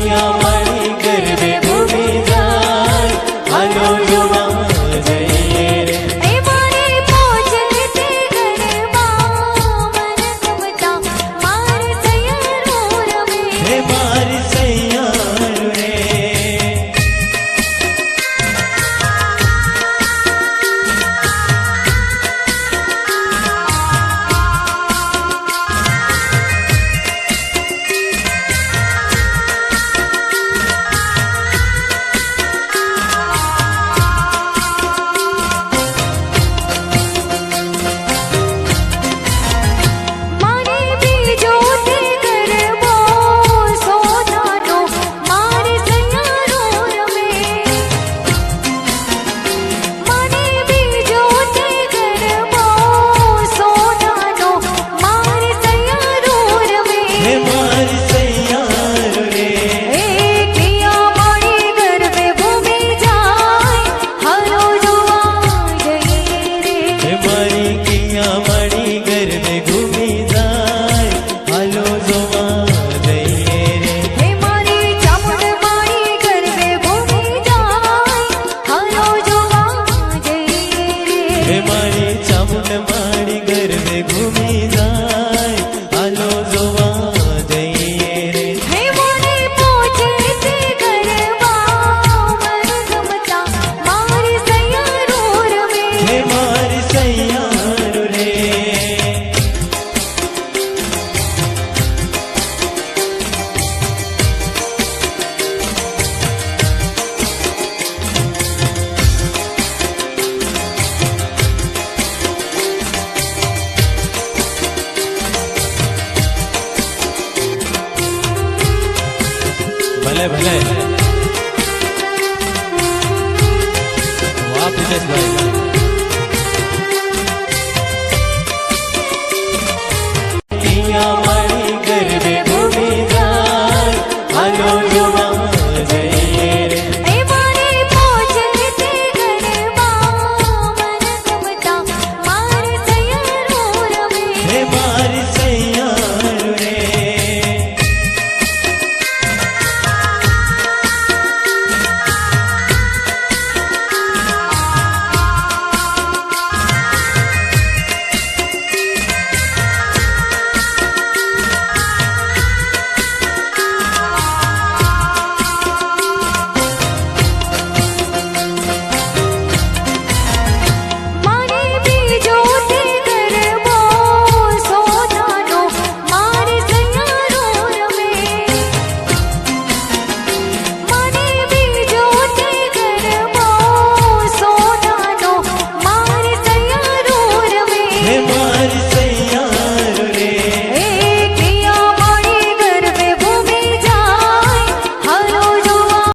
किया मणि गरबे घूमी जाय हालो जोवा जइए रे हे मारे पहुंचते गरबा मन गमता मार सैयारो रमे हे मारी सैयारो रे मारे बीजो ते गरबो सोनानो मार सैयारो रमे मारे बीजो ते गरबो सोनानो मार सैयारो रमे हे मारी सैयारो रे हे किया मणि गरबे घूमी जाय हालो जोवा जइए रे हे मारी किया मणि गरबे घूमी जाय हालो जोवा जइए रे हे मारी चामुंड मारी गरबे घूमी जाय हालो जोवा जइए रे हे मारी चामुंड मारी गरबे घूमी जाय हालो जोवा जइए रे हे मारे पहुंचते गरबा मन गमता मार सैयारो रमे हे मारी सैयारो रे भले भले वाह प्रितेश भाई किया मणि गरबे घूमी जाय हालो जोवा